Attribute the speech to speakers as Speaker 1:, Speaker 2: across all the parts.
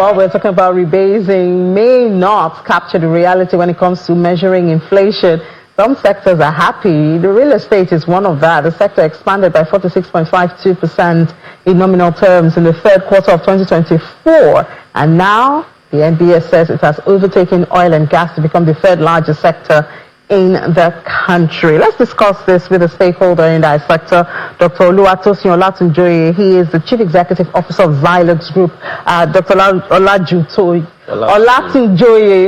Speaker 1: Well, we're talking about rebasing may not capture the reality when it comes to measuring inflation. Some sectors are happy. The real estate is one of that. The sector expanded by 46.52% in nominal terms in the third quarter of 2024. And now the NBS says it has overtaken oil and gas to become the third largest sector in the country. Let's discuss this with a stakeholder in that sector, Dr. Oluwatosin Olatujoye. He is the Chief Executive Officer of Zylus Group. Dr. Olatujoye.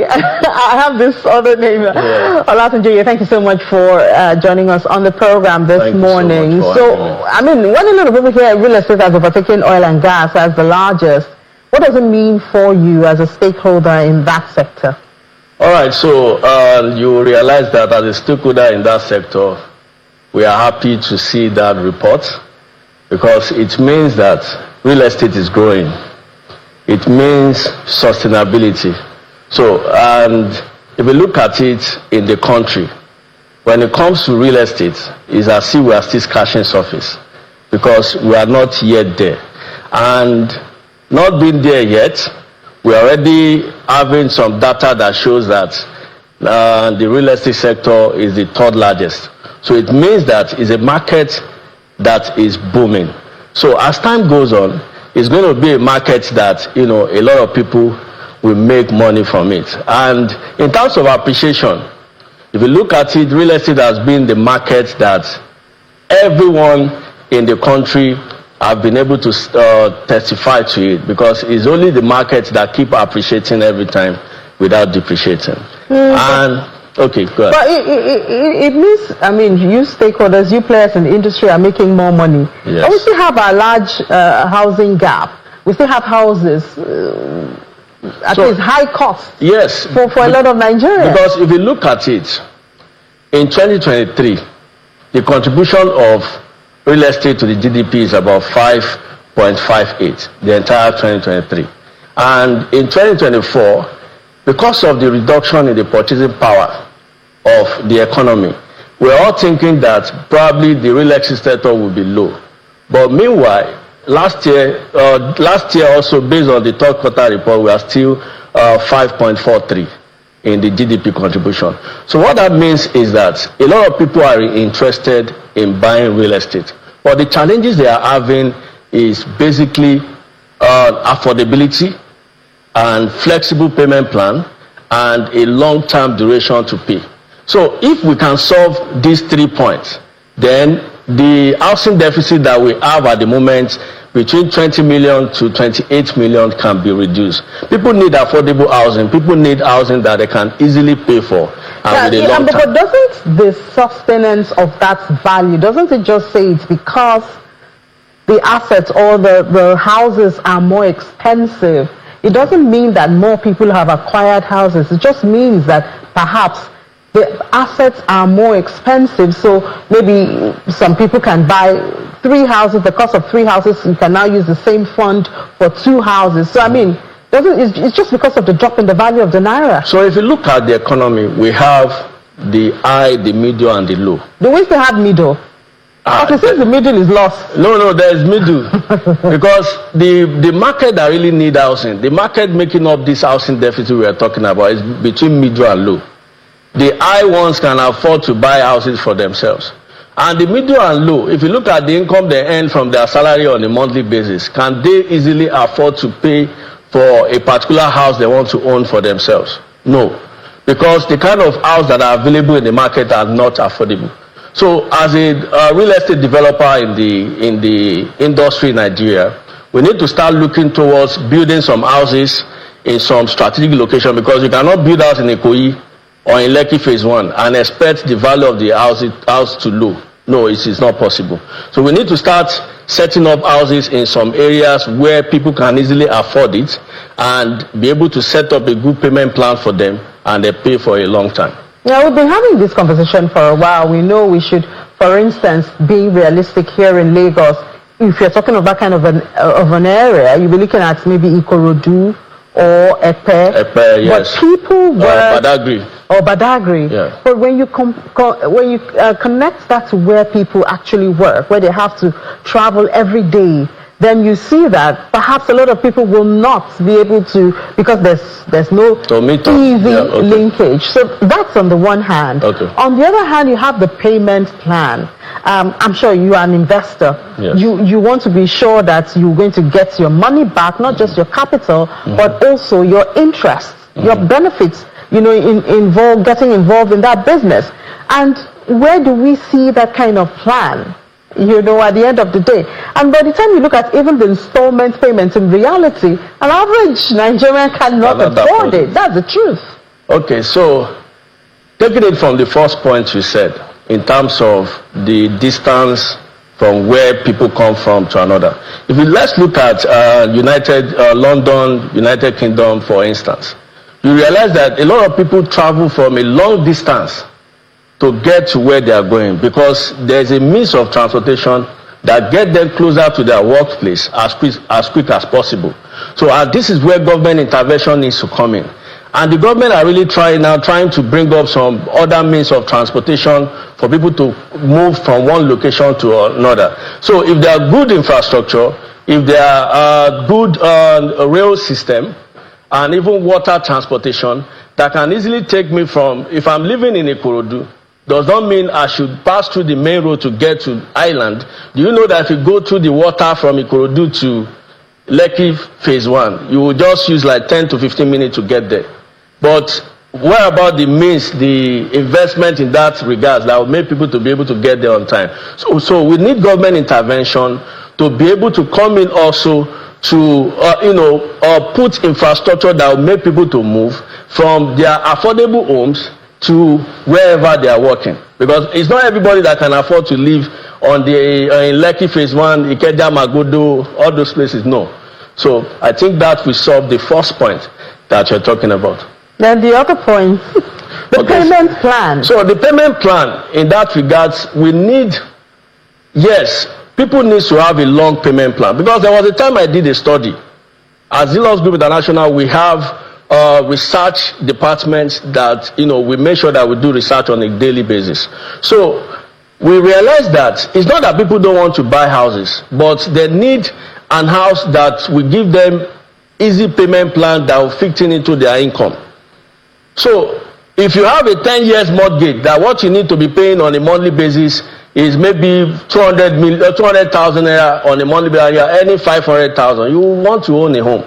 Speaker 1: I have this other name. Yeah. Olatujoye, thank you so much for joining us on the program this morning. When a lot of people hear real estate has overtaken oil and gas as the largest, what does it mean for you as a stakeholder in that sector?
Speaker 2: All right, so you realize that as a stakeholder in that sector, we are happy to see that report because it means that real estate is growing. It means sustainability. So, and if we look at it in the country, when it comes to real estate, it's as if we are still scratching surface because we are not yet there. And not being there yet, we are already having some data that shows that the real estate sector is the third largest. So it means that it's a market that is booming. So as time goes on, it's going to be a market that, a lot of people will make money from it. And in terms of appreciation, if you look at it, real estate has been the market that everyone in the country have been able to testify to it because it's only the market that keep appreciating every time without depreciating. And okay, go ahead.
Speaker 1: But it means, you stakeholders, you players in the industry are making more money.
Speaker 2: Yes.
Speaker 1: But we still have a large housing gap. We still have houses at least high cost.
Speaker 2: Yes.
Speaker 1: For a lot of Nigerians.
Speaker 2: Because if you look at it, in 2023, the contribution of real estate to the GDP is about 5.58, the entire 2023. And in 2024, because of the reduction in the purchasing power of the economy, we're all thinking that probably the real estate sector will be low. But meanwhile, last year also, based on the third quarter report, we are still 5.43 in the GDP contribution. So what that means is that a lot of people are interested in buying real estate. But the challenges they are having is basically affordability and flexible payment plan and a long-term duration to pay. So if we can solve these 3 points, then the housing deficit that we have at the moment between 20 million to 28 million can be reduced. People need affordable housing. People need housing that they can easily pay for.
Speaker 1: But doesn't the sustenance of that value, doesn't it just say it's because the assets or the houses are more expensive? It doesn't mean that more people have acquired houses. It just means that perhaps the assets are more expensive. So maybe some people can buy 3 houses. The cost of 3 houses, you can now use the same fund for 2 houses. So it's just because of the drop in the value of the naira.
Speaker 2: So if you look at the economy, we have the high, the middle, and the low.
Speaker 1: Do we still have middle? Because since the middle is lost.
Speaker 2: No, there is middle. Because the market that really need housing, the market making up this housing deficit we are talking about is between middle and low. The high ones can afford to buy houses for themselves. And the middle and low, if you look at the income they earn from their salary on a monthly basis, can they easily afford to pay for a particular house they want to own for themselves? No. Because the kind of house that are available in the market are not affordable. So as a real estate developer in the industry in Nigeria, we need to start looking towards building some houses in some strategic location because you cannot build house in Ikoyi or in Lekki Phase 1 and expect the value of the house to low. No, it is not possible. So we need to start setting up houses in some areas where people can easily afford it and be able to set up a good payment plan for them and they pay for a long time.
Speaker 1: Yeah, we've been having this conversation for a while. We know we should, for instance, be realistic here in Lagos. If you're talking about kind of an area, you'll be looking at maybe Ikorodu or Epe.
Speaker 2: Yes.
Speaker 1: But people were
Speaker 2: Badagry.
Speaker 1: Yeah. But when you connect that to where people actually work, where they have to travel every day, then you see that perhaps a lot of people will not be able to, because there's no easy linkage. So that's on the one hand.
Speaker 2: Okay.
Speaker 1: On the other hand, you have the payment plan. I'm sure you are an investor.
Speaker 2: Yes.
Speaker 1: You want to be sure that you're going to get your money back, not just your capital, but also your interest, your benefits, getting involved in that business. And where do we see that kind of plan, at the end of the day? And by the time you look at even the installment payments, in reality, an average Nigerian cannot afford it. That's the truth.
Speaker 2: Okay, so taking it from the first point you said, in terms of the distance from where people come from to another. Let's look at London, United Kingdom, for instance. You realize that a lot of people travel from a long distance to get to where they are going, because there's a means of transportation that get them closer to their workplace as quick as possible. So this is where government intervention needs to come in. And the government are really trying to bring up some other means of transportation for people to move from one location to another. So if there are good infrastructure, if there are good rail system, and even water transportation that can easily take me from, if I'm living in Ikorodu, does not mean I should pass through the main road to get to island. Do you know that if you go through the water from Ikorodu to Lekki phase 1, you will just use like 10 to 15 minutes to get there? But what about the means, the investment in that regard that will make people to be able to get there on time? So we need government intervention to be able to come in also to put infrastructure that will make people to move from their affordable homes to wherever they are working, because it's not everybody that can afford to live on in Lekki phase 1, Ikeja, Magodo, all those places. No. So I think that we solve the first point that you're talking about.
Speaker 1: Then the other point, the payment plan. So
Speaker 2: the payment plan, in that regards, we need, yes, people need to have a long payment plan, because there was a time I did a study. At Zylus Group International, we have research departments that, we make sure that we do research on a daily basis. So we realize that it's not that people don't want to buy houses, but they need an house that will give them easy payment plan that will fit into their income. So if you have a 10 years mortgage, that what you need to be paying on a monthly basis is maybe 200,000 naira on a monthly basis, you're earning 500,000. You want to own a home.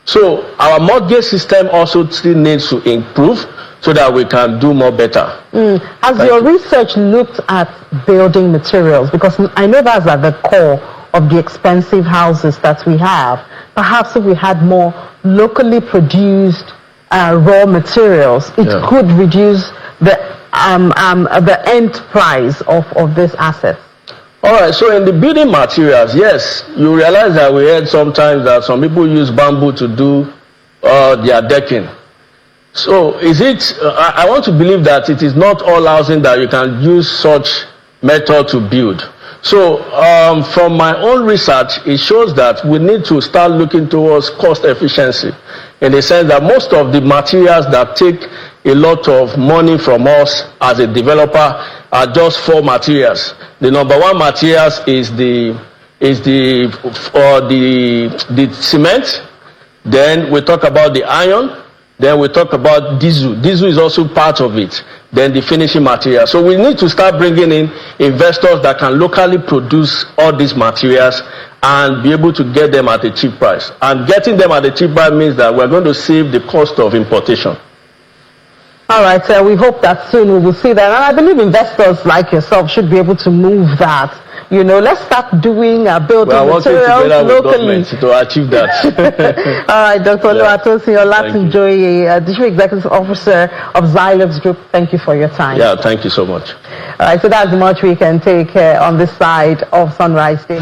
Speaker 2: So our mortgage system also still needs to improve so that we can do more better.
Speaker 1: Has your research looked at building materials? Because I know that's at the core of the expensive houses that we have. Perhaps if we had more locally produced raw materials, it could reduce the end price of this asset.
Speaker 2: All right, so in the building materials, yes, you realize that we heard sometimes that some people use bamboo to do their decking. So is it, I want to believe that it is not all housing that you can use such method to build. So from my own research, it shows that we need to start looking towards cost efficiency, in the sense that most of the materials that take a lot of money from us as a developer are just 4 materials. The number 1 materials is the cement. Then we talk about the iron. Then we talk about diesel. Diesel is also part of it. Then the finishing material. So we need to start bringing in investors that can locally produce all these materials and be able to get them at a cheap price. And getting them at a cheap price means that we're going to save the cost of importation.
Speaker 1: All right, we hope that soon we will see that. And I believe investors like yourself should be able to move that. Let's start doing building materials locally
Speaker 2: to achieve that.
Speaker 1: All right, Dr. Oluwatosin, Olatujoye, District Executive Officer of Zylus Group, thank you for your time.
Speaker 2: Yeah, thank you so much.
Speaker 1: All right, so that's much we can take on this side of Sunrise Day.